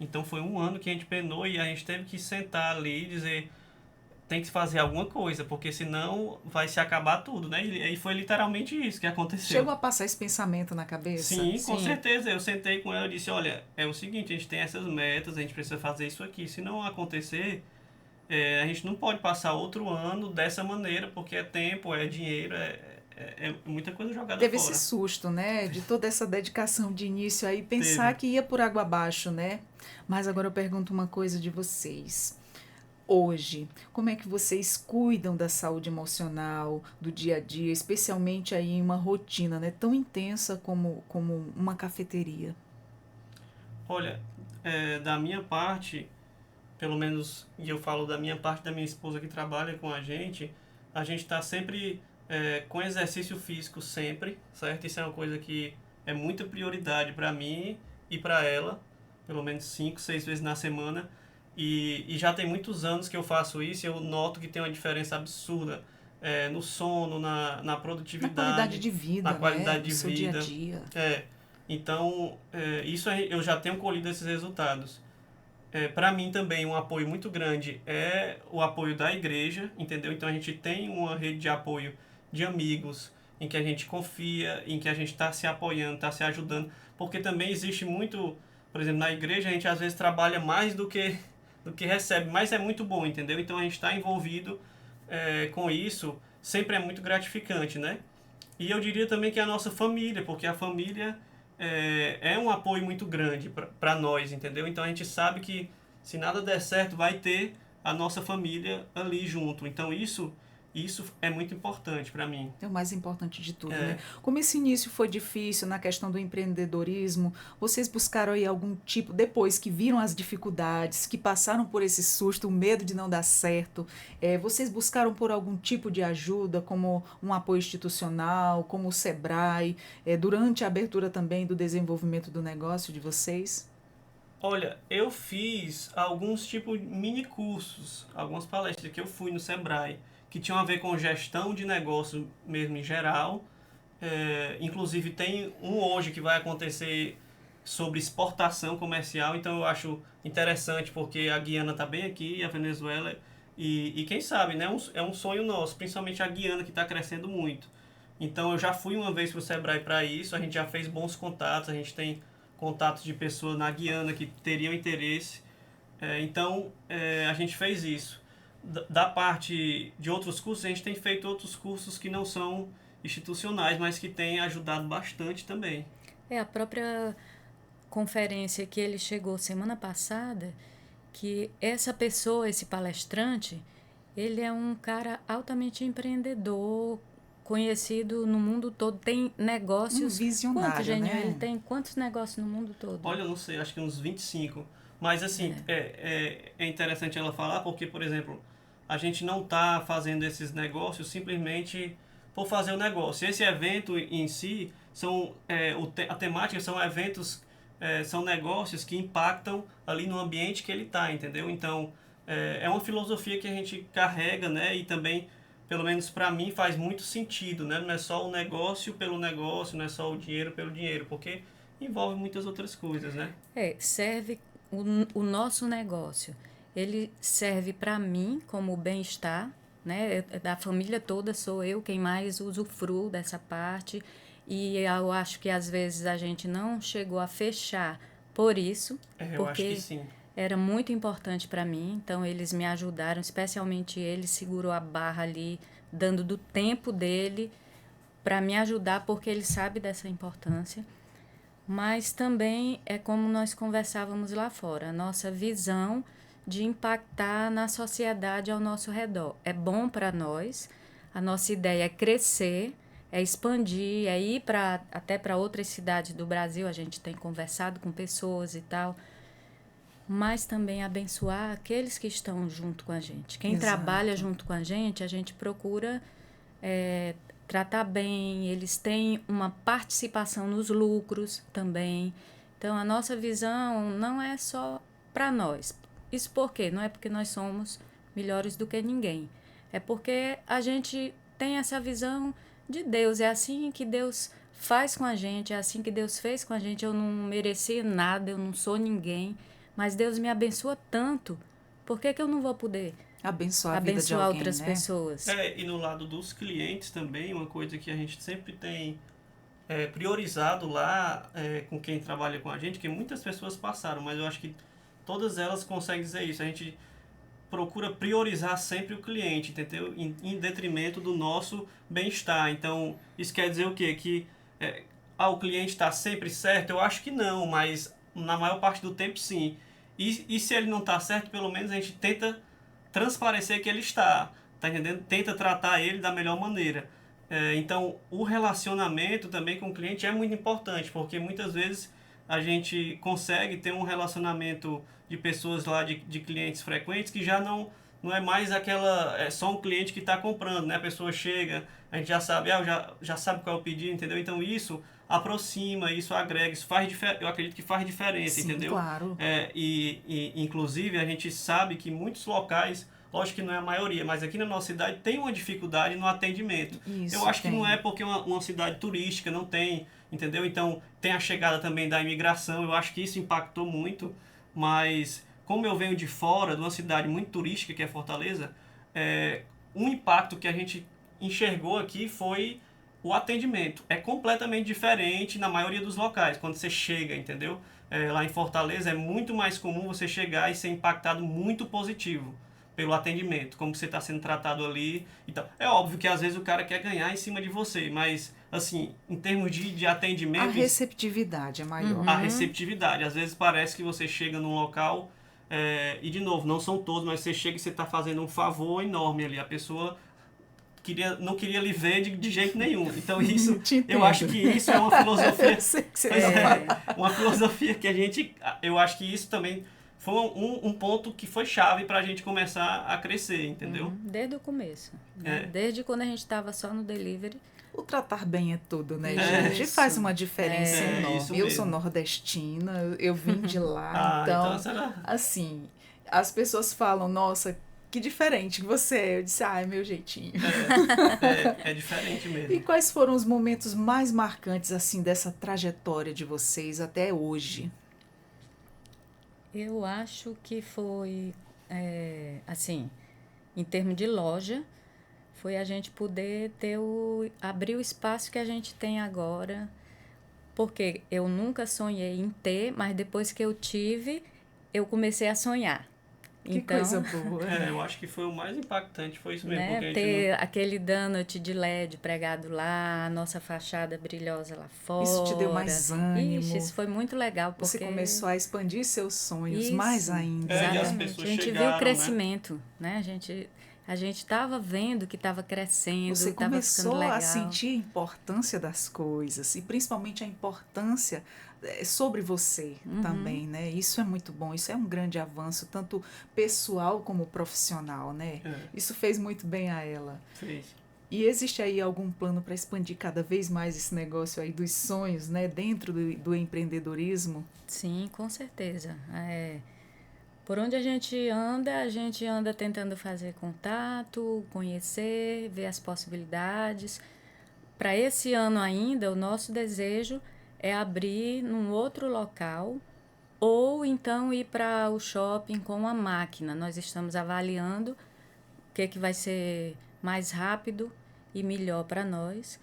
então foi um ano que a gente penou e a gente teve que sentar ali e dizer, tem que fazer alguma coisa, porque senão vai se acabar tudo, né? E foi literalmente isso que aconteceu. Chegou a passar esse pensamento na cabeça? Sim, com Sim. certeza. Eu sentei com ela e disse, olha, é o seguinte, a gente tem essas metas, a gente precisa fazer isso aqui. Se não acontecer, a gente não pode passar outro ano dessa maneira, porque é tempo, é dinheiro, é muita coisa jogada Teve fora. esse susto, né? De toda essa dedicação de início aí, pensar que ia por água abaixo, né? Mas agora eu pergunto uma coisa de vocês. hoje, como é que vocês cuidam da saúde emocional, do dia a dia, especialmente aí em uma rotina, né, tão intensa como uma cafeteria? Olha, da minha parte, pelo menos, e eu falo da minha parte, da minha esposa que trabalha com a gente está sempre com exercício físico sempre, certo? Isso é uma coisa que é muita prioridade para mim e para ela, pelo menos 5, 6 vezes na semana. E já tem muitos anos que eu faço isso e eu noto que tem uma diferença absurda no sono, na Na qualidade produtividade, de na vida, né, qualidade do de seu dia a vida. dia. É, então, isso eu já tenho colhido esses resultados. Para mim também um apoio muito grande é o apoio da igreja, entendeu? Então a gente tem uma rede de apoio de amigos em que a gente confia, em que a gente está se apoiando, está se ajudando, porque também existe muito, por exemplo, na igreja a gente às vezes trabalha mais do que recebe, mas é muito bom, entendeu? Então a gente está envolvido com isso, sempre é muito gratificante, né? E eu diria também que a nossa família, porque a família é um apoio muito grande para nós, entendeu? Então a gente sabe que se nada der certo, vai ter a nossa família ali junto. Então isso é muito importante para mim. É o mais importante de tudo, né? É, Como esse início foi difícil na questão do empreendedorismo, vocês buscaram aí algum tipo, depois que viram as dificuldades, que passaram por esse susto, o medo de não dar certo, vocês buscaram por algum tipo de ajuda, como um apoio institucional, como o Sebrae, durante a abertura também do desenvolvimento do negócio de vocês? olha, eu fiz alguns tipos de mini cursos, algumas palestras que eu fui no Sebrae, que tinham a ver com gestão de negócio mesmo em geral. Inclusive tem um hoje que vai acontecer sobre exportação comercial, então eu acho interessante porque a Guiana está bem aqui, a Venezuela, e quem sabe, né? É um sonho nosso, principalmente a Guiana que está crescendo muito. Então eu já fui uma vez para o Sebrae para isso, a gente já fez bons contatos, a gente tem contatos de pessoas na Guiana que teriam interesse. Então a gente fez isso. Da parte de outros cursos, a gente tem feito outros cursos que não são institucionais, mas que têm ajudado bastante também. É a própria conferência que ele chegou semana passada, que essa pessoa, esse palestrante, ele é um cara altamente empreendedor, conhecido no mundo todo, tem Um negócios. Quantos, visionário, Genio? Ele né? tem quantos negócios no mundo todo? Olha, eu não sei, acho que uns 25. Mas assim, é interessante ela falar porque, por exemplo, a gente não está fazendo esses negócios simplesmente por fazer o negócio. Esse evento em si, a temática são eventos, são negócios que impactam ali no ambiente que ele está, entendeu? Então, é uma filosofia que a gente carrega, né? E também, pelo menos para mim, faz muito sentido, né? Não é só o negócio pelo negócio, não é só o dinheiro pelo dinheiro, porque envolve muitas outras coisas, né? Serve o nosso negócio. Ele serve para mim como bem-estar, né? Da família toda sou eu quem mais usufruo dessa parte. E eu acho que às vezes a gente não chegou a fechar por isso, Eu acho que porque sim. era muito importante para mim. Então eles me ajudaram, especialmente ele segurou a barra ali, dando do tempo dele para me ajudar, porque ele sabe dessa importância. Mas também é como nós conversávamos lá fora, a nossa visão de impactar na sociedade ao nosso redor. É bom para nós, a nossa ideia é crescer, é expandir, é ir até para outras cidades do Brasil, a gente tem conversado com pessoas e tal, mas também abençoar aqueles que estão junto com a gente. Quem trabalha Exato. junto com a gente procura tratar bem, eles têm uma participação nos lucros também. Então, a nossa visão não é só para nós. Isso por quê? Não é porque nós somos melhores do que ninguém. É porque a gente tem essa visão de Deus. É assim que Deus faz com a gente, é assim que Deus fez com a gente. Eu não mereci nada, eu não sou ninguém, mas Deus me abençoa tanto. Por que eu não vou poder Abençoar a vida de abençoar alguém, outras né? pessoas? E no lado dos clientes também, uma coisa que a gente sempre tem priorizado lá com quem trabalha com a gente, que muitas pessoas passaram, mas eu acho que todas elas conseguem dizer isso. A gente procura priorizar sempre o cliente, entendeu? Em detrimento do nosso bem-estar. Então, isso quer dizer o quê? Que o cliente está sempre certo? Eu acho que não, mas na maior parte do tempo sim. E se ele não está certo, pelo menos a gente tenta transparecer que ele está, tá entendendo? Tenta tratar ele da melhor maneira. Então, o relacionamento também com o cliente é muito importante, porque muitas vezes a gente consegue ter um relacionamento de pessoas lá, de clientes frequentes, que já não é mais é só um cliente que está comprando, né? A pessoa chega, a gente já sabe, já sabe qual é o pedido, entendeu? Então, isso aproxima, isso agrega, isso eu acredito que faz diferença, Sim, entendeu? claro. Inclusive, a gente sabe que muitos locais, lógico que não é a maioria, mas aqui na nossa cidade tem uma dificuldade no atendimento. Isso, eu acho que não tem. é porque uma cidade turística não tem, entendeu? Então, tem a chegada também da imigração, eu acho que isso impactou muito, mas como eu venho de fora, de uma cidade muito turística, que é Fortaleza, um impacto que a gente enxergou aqui foi o atendimento. É completamente diferente na maioria dos locais, quando você chega, entendeu? Lá em Fortaleza é muito mais comum você chegar e ser impactado muito positivo pelo atendimento, como você está sendo tratado ali. Então, é óbvio que às vezes o cara quer ganhar em cima de você, mas, assim, em termos de atendimento... A receptividade é maior. A receptividade. Às vezes parece que você chega num local, e de novo, não são todos, mas você chega e você está fazendo um favor enorme ali. A pessoa não queria lhe ver de jeito nenhum. Então, isso, eu acho que isso é uma filosofia... Eu sei que você vai falar. Uma filosofia que eu acho que isso também foi um ponto que foi chave para a gente começar a crescer, entendeu? Desde o começo. Né? Desde quando a gente estava só no delivery. O tratar bem é tudo, né, gente? Isso. Faz uma diferença enorme. Eu sou mesmo. nordestina, eu vim de lá, então assim, as pessoas falam, nossa, que diferente que você é. Eu disse, é meu jeitinho. É diferente mesmo. E quais foram os momentos mais marcantes, assim, dessa trajetória de vocês até hoje? Eu acho que foi, assim, em termos de loja, foi a gente poder abrir o espaço que a gente tem agora, porque eu nunca sonhei em ter, mas depois que eu tive, eu comecei a sonhar. Que coisa boa. Eu acho que foi o mais impactante, foi isso mesmo. Né? Porque Ter aquele donut de LED pregado lá, a nossa fachada brilhosa lá fora. Isso te deu mais ânimo. Isso foi muito legal. Porque... Você começou a expandir seus sonhos isso, mais ainda. E as exatamente. pessoas a gente chegaram, viu o crescimento, né? A gente estava vendo que estava crescendo, você estava ficando começou legal. a sentir a importância das coisas e principalmente a importância sobre você também, né? Isso é muito bom, isso é um grande avanço, tanto pessoal como profissional, né? Isso fez muito bem a ela. Fez. E existe aí algum plano para expandir cada vez mais esse negócio aí dos sonhos, né? Dentro do empreendedorismo? Sim, com certeza. Por onde a gente anda tentando fazer contato, conhecer, ver as possibilidades. Para esse ano ainda, o nosso desejo é abrir num outro local ou então ir para o shopping com uma máquina. Nós estamos avaliando o que vai ser mais rápido e melhor para nós,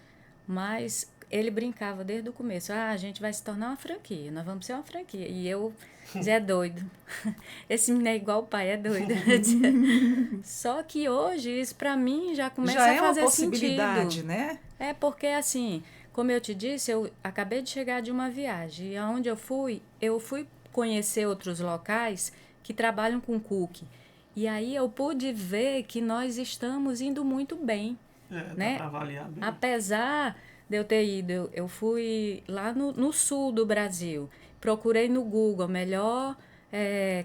mas ele brincava desde o começo, a gente vai se tornar uma franquia, nós vamos ser uma franquia. E eu dizia, é doido, esse menino é igual o pai, é doido. Só que hoje isso para mim já começa a fazer sentido. Já é uma possibilidade, né? Porque assim, como eu te disse, eu acabei de chegar de uma viagem, e aonde eu fui conhecer outros locais que trabalham com cookie. E aí eu pude ver que nós estamos indo muito bem. Né? Dá pra avaliar bem. Apesar de eu ter ido, eu fui lá no sul do Brasil, procurei no Google, melhor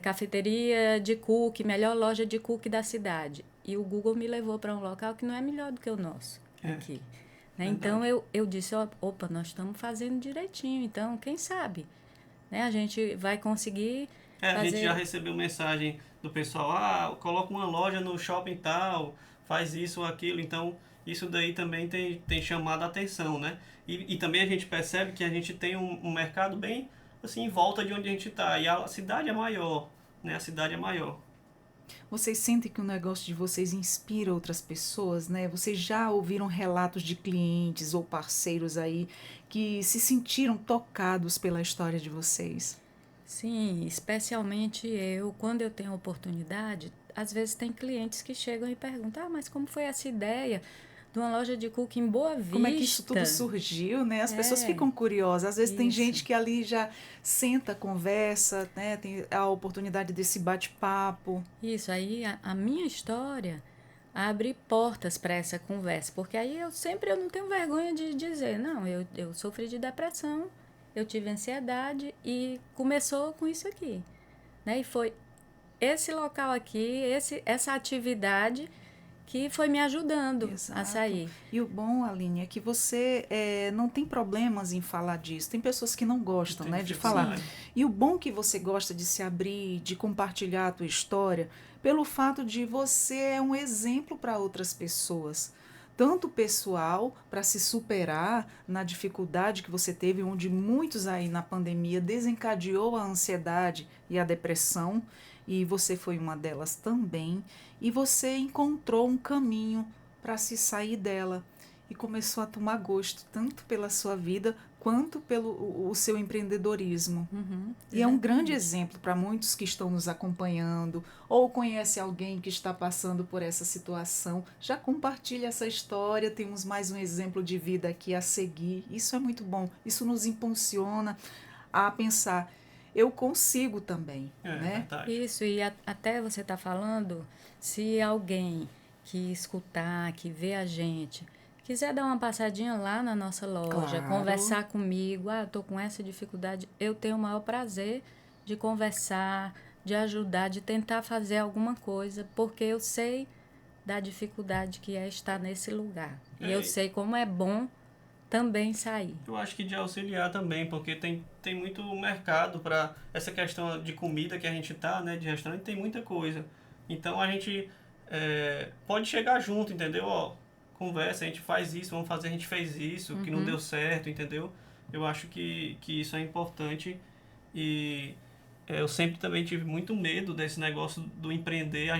cafeteria de cookie, melhor loja de cookie da cidade. E o Google me levou para um local que não é melhor do que o nosso aqui. Né? Então eu disse, opa, nós estamos fazendo direitinho, então quem sabe, né? A gente vai conseguir fazer... A gente já recebeu mensagem do pessoal, coloca uma loja no shopping tal, faz isso ou aquilo, então isso daí também tem chamado a atenção, né? E também a gente percebe que a gente tem um mercado bem assim em volta de onde a gente está, e a cidade é maior, né? A cidade é maior. Vocês sentem que o negócio de vocês inspira outras pessoas, né? Vocês já ouviram relatos de clientes ou parceiros aí que se sentiram tocados pela história de vocês? Sim, especialmente quando eu tenho oportunidade, às vezes tem clientes que chegam e perguntam, mas como foi essa ideia de uma loja de cookie em Boa Vista. Como é que isso tudo surgiu, né? As pessoas ficam curiosas. Às vezes tem gente que ali já senta, conversa, né? Tem a oportunidade desse bate-papo. Isso, aí a minha história abre portas para essa conversa, porque aí eu não tenho vergonha de dizer, não, eu sofri de depressão, eu tive ansiedade e começou com isso aqui, né? E foi esse local aqui, essa atividade que foi me ajudando a sair. E o bom, Aline, é que você não tem problemas em falar disso. Tem pessoas que não gostam, né, de falar. E o bom é que você gosta de se abrir, de compartilhar a tua história, pelo fato de você é um exemplo para outras pessoas. Tanto pessoal, para se superar na dificuldade que você teve, onde muitos aí na pandemia desencadeou a ansiedade e a depressão, e você foi uma delas também, e você encontrou um caminho para se sair dela e começou a tomar gosto tanto pela sua vida quanto pelo o seu empreendedorismo. E é um grande exemplo para muitos que estão nos acompanhando ou conhece alguém que está passando por essa situação. Já compartilha essa história, temos mais um exemplo de vida aqui a seguir. Isso é muito bom, isso nos impulsiona a pensar, eu consigo também, né? Isso, e até você está falando, se alguém que escutar, que vê a gente, quiser dar uma passadinha lá na nossa loja, conversar comigo, eu estou com essa dificuldade, eu tenho o maior prazer de conversar, de ajudar, de tentar fazer alguma coisa, porque eu sei da dificuldade que é estar nesse lugar. E eu sei como é bom também sair. Eu acho que de auxiliar também, porque tem muito mercado para essa questão de comida que a gente tá, né, de restaurante, tem muita coisa. Então a gente pode chegar junto, entendeu? Ó, conversa, a gente faz isso, vamos fazer, a gente fez isso, que não deu certo, entendeu? Eu acho que isso é importante e eu sempre também tive muito medo desse negócio do empreender.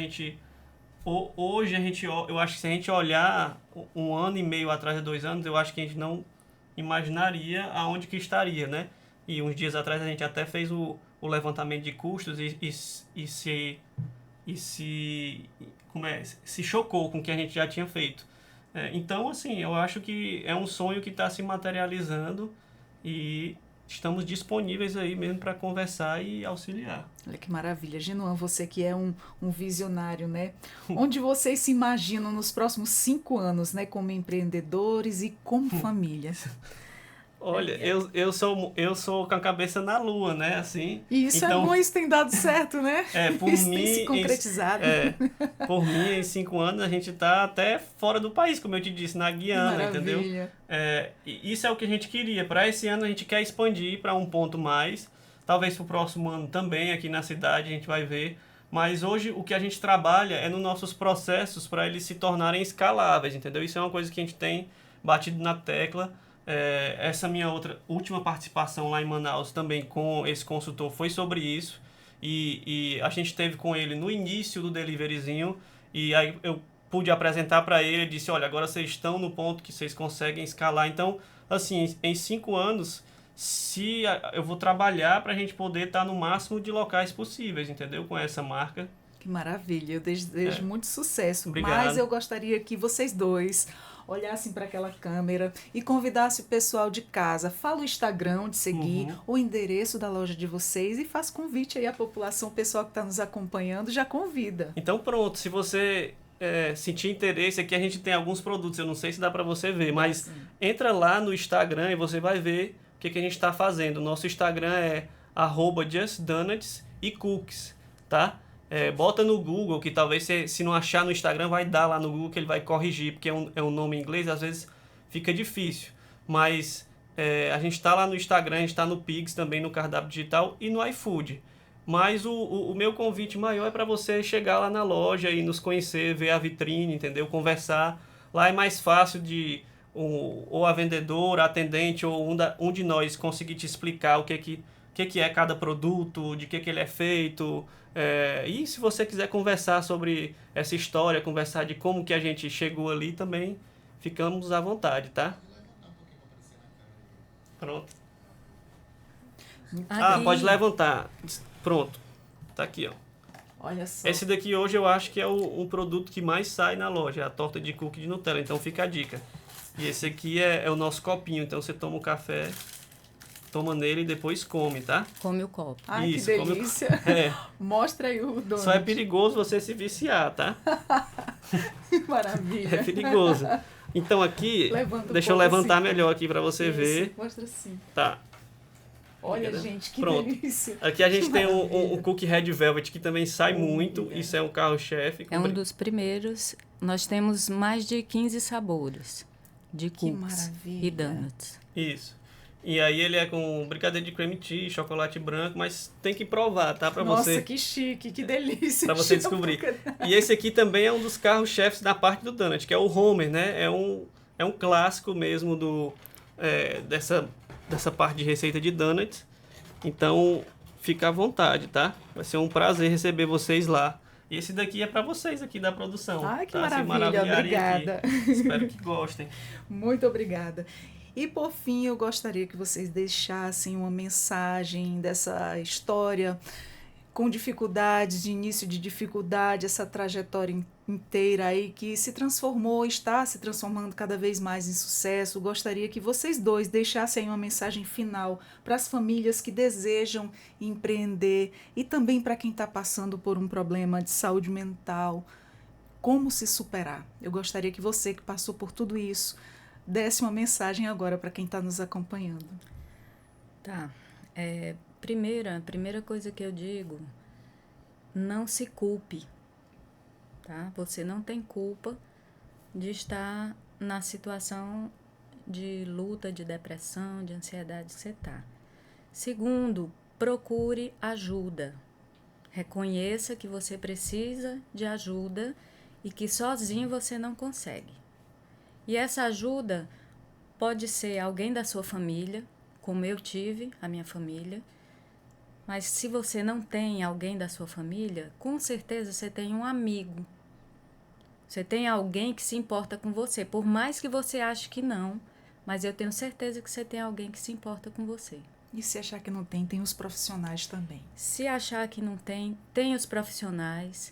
Hoje eu acho que se a gente olhar 1 ano e meio atrás, 2 anos, eu acho que a gente não imaginaria aonde que estaria, né? E uns dias atrás a gente até fez o levantamento de custos se chocou com o que a gente já tinha feito. Então, assim, eu acho que é um sonho que está se materializando e estamos disponíveis aí mesmo para conversar e auxiliar. Olha que maravilha. Genuan, você que é um visionário, né? Onde vocês se imaginam nos próximos 5 anos, né? Como empreendedores e como família? Olha, eu sou com a cabeça na lua, né? Assim, e isso então, é bom, isso tem dado certo, né? Por isso mim, tem se concretizado. Por mim, em 5 anos, a gente tá até fora do país, como eu te disse, na Guiana, entendeu? Isso é o que a gente queria. Para esse ano, a gente quer expandir para um ponto mais. Talvez para o próximo ano também, aqui na cidade, a gente vai ver. Mas hoje, o que a gente trabalha é nos nossos processos para eles se tornarem escaláveis, entendeu? Isso é uma coisa que a gente tem batido na tecla. Essa minha última participação lá em Manaus também com esse consultor foi sobre isso e a gente teve com ele no início do deliveryzinho e aí eu pude apresentar para ele, disse, olha, agora vocês estão no ponto que vocês conseguem escalar, então assim, em 5 anos eu vou trabalhar para a gente poder estar no máximo de locais possíveis, entendeu? Com essa marca. Que maravilha, eu desejo muito sucesso. Obrigado. Mas eu gostaria que vocês dois olhassem para aquela câmera e convidassem o pessoal de casa. Fala o Instagram de seguir, o endereço da loja de vocês e faz convite aí à população, o pessoal que está nos acompanhando, já convida. Então pronto, se você sentir interesse, aqui a gente tem alguns produtos, eu não sei se dá para você ver, mas entra lá no Instagram e você vai ver o que a gente está fazendo. Nosso Instagram é @justdonuts e cookies, tá? Bota no Google, que talvez se não achar no Instagram, vai dar lá no Google que ele vai corrigir, porque é um nome em inglês, às vezes fica difícil. Mas a gente está lá no Instagram, a gente está no Pix também, no cardápio digital e no iFood. Mas o meu convite maior é para você chegar lá na loja e nos conhecer, ver a vitrine, entendeu? Conversar. Lá é mais fácil de ou a vendedora, a atendente ou um de nós conseguir te explicar o que é cada produto, de que ele é feito. E se você quiser conversar sobre essa história, conversar de como que a gente chegou ali também, ficamos à vontade, tá? Pronto. Pode levantar. Pronto. Tá aqui, ó. Olha só. Esse daqui hoje eu acho que é o produto que mais sai na loja, a torta de cookie de Nutella. Então fica a dica. E esse aqui é o nosso copinho. Então você toma o café, toma nele e depois come, tá? Come o copo. Ai, Isso, que come o- delícia. É. Mostra aí o donut. Só é perigoso você se viciar, tá? Maravilha. É perigoso. Então aqui, Levanta um deixa eu pouco levantar assim. melhor aqui pra você Isso, ver. mostra assim. Tá. Olha, Né? gente, que Pronto. delícia. Aqui a gente Que tem maravilha. um Cookie Red Velvet que também sai muito. Olha. Isso é um carro-chefe. É um dos primeiros. Nós temos mais de 15 sabores de Que cookies maravilha. e donuts. Isso. E aí ele é com brigadeiro de creme cheese, chocolate branco, mas tem que provar, tá? Pra Nossa, você, que chique, que delícia. pra você Tira a descobrir. boca. E esse aqui também é um dos carros-chefes da parte do donut, que é o Homer, né? É um clássico mesmo dessa parte de receita de donuts. Então, fica à vontade, tá? Vai ser um prazer receber vocês lá. E esse daqui é pra vocês aqui da produção. Ai, que tá? Se maravilha, maravilharem obrigada. aqui. Espero que gostem. Muito obrigada. E por fim, eu gostaria que vocês deixassem uma mensagem dessa história com dificuldades, de início de dificuldade, essa trajetória inteira aí que se transformou, está se transformando cada vez mais em sucesso. Gostaria que vocês dois deixassem uma mensagem final para as famílias que desejam empreender e também para quem está passando por um problema de saúde mental. Como se superar? Eu gostaria que você, que passou por tudo isso, desse uma mensagem agora para quem está nos acompanhando. Tá. A primeira coisa que eu digo, não se culpe, tá? Você não tem culpa de estar na situação de luta, de depressão, de ansiedade que você está. Segundo, procure ajuda. Reconheça que você precisa de ajuda e que sozinho você não consegue. E essa ajuda pode ser alguém da sua família, como eu tive, a minha família. Mas se você não tem alguém da sua família, com certeza você tem um amigo. Você tem alguém que se importa com você, por mais que você ache que não, mas eu tenho certeza que você tem alguém que se importa com você. E se achar que não tem, tem os profissionais também. Se achar que não tem, tem os profissionais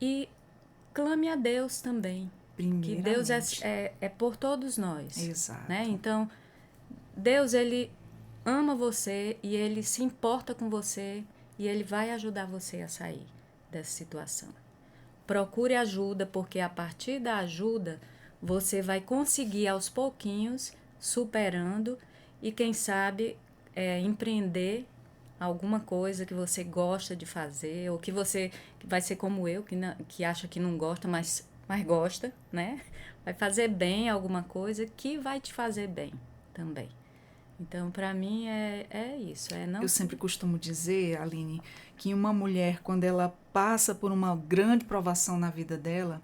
e clame a Deus também. Que Deus é por todos nós. Exato. Né? Então, Deus, Ele ama você e Ele se importa com você e Ele vai ajudar você a sair dessa situação. Procure ajuda, porque a partir da ajuda você vai conseguir aos pouquinhos, superando e quem sabe empreender alguma coisa que você gosta de fazer ou que você vai ser como eu, que acha que não gosta, mas gosta, né? Vai fazer bem alguma coisa que vai te fazer bem também. Então, para mim, é isso. Eu sempre costumo dizer, Aline, que uma mulher, quando ela passa por uma grande provação na vida dela,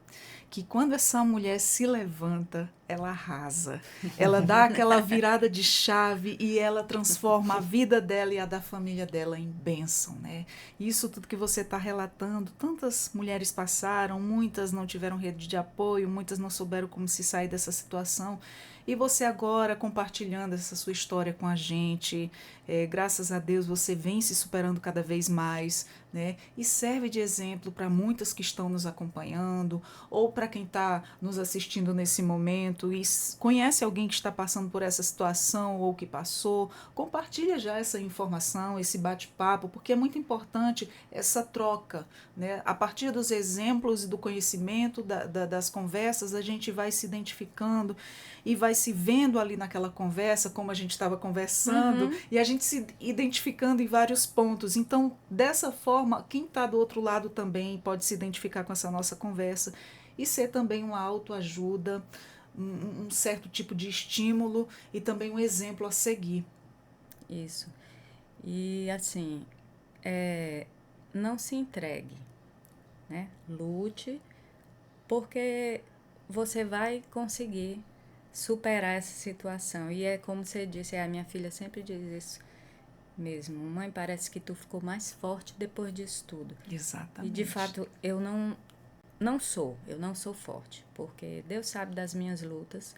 que quando essa mulher se levanta, ela arrasa. Ela dá aquela virada de chave e ela transforma a vida dela e a da família dela em bênção, né? Isso tudo que você está relatando, tantas mulheres passaram, muitas não tiveram rede de apoio, muitas não souberam como se sair dessa situação. E você agora compartilhando essa sua história com a gente, graças a Deus você vem se superando cada vez mais, né? E serve de exemplo para muitas que estão nos acompanhando ou para quem está nos assistindo nesse momento e conhece alguém que está passando por essa situação ou que passou, compartilha já essa informação, esse bate-papo, porque é muito importante essa troca, né? A partir dos exemplos e do conhecimento das conversas, a gente vai se identificando e vai se vendo ali naquela conversa, como a gente estava conversando, e a gente se identificando em vários pontos. Então, dessa forma, quem está do outro lado também pode se identificar com essa nossa conversa e ser também uma autoajuda, um certo tipo de estímulo e também um exemplo a seguir. Isso. E assim, não se entregue, né? Lute, porque você vai conseguir superar essa situação. E é como você disse, a minha filha sempre diz isso mesmo. Mãe, parece que tu ficou mais forte depois disso tudo. Exatamente. E de fato, eu não sou forte, porque Deus sabe das minhas lutas.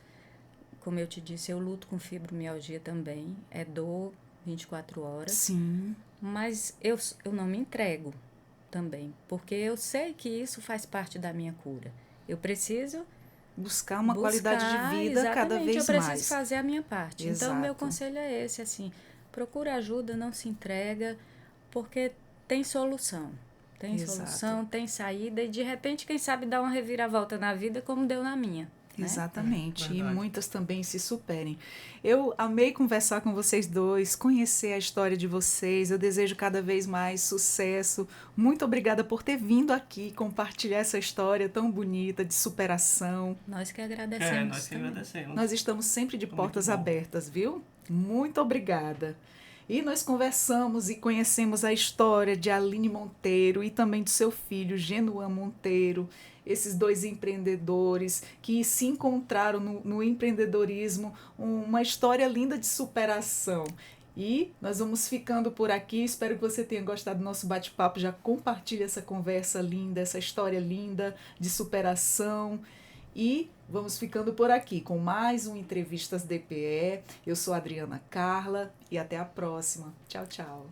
Como eu te disse, eu luto com fibromialgia também, é dor 24 horas. Sim. Mas eu não me entrego, também, porque eu sei que isso faz parte da minha cura. Eu preciso buscar uma qualidade de vida cada vez mais. Eu preciso fazer a minha parte. Exato. Então, meu conselho é esse, assim, procura ajuda, não se entrega, porque tem solução. Tem solução, tem saída, e de repente, quem sabe, dá uma reviravolta na vida como deu na minha. Né? Exatamente, e muitas também se superem. Eu amei conversar com vocês dois, conhecer a história de vocês, eu desejo cada vez mais sucesso. Muito obrigada por ter vindo aqui compartilhar essa história tão bonita de superação. Nós que agradecemos. Nós que agradecemos. Nós estamos sempre de portas abertas, viu? Muito obrigada. E nós conversamos e conhecemos a história de Aline Monteiro e também do seu filho, Genuan Monteiro, esses dois empreendedores que se encontraram no empreendedorismo, uma história linda de superação. E nós vamos ficando por aqui, espero que você tenha gostado do nosso bate-papo, já compartilhe essa conversa linda, essa história linda de superação. E vamos ficando por aqui com mais um Entrevistas DPE. Eu sou a Adriana Carla e até a próxima. Tchau, tchau.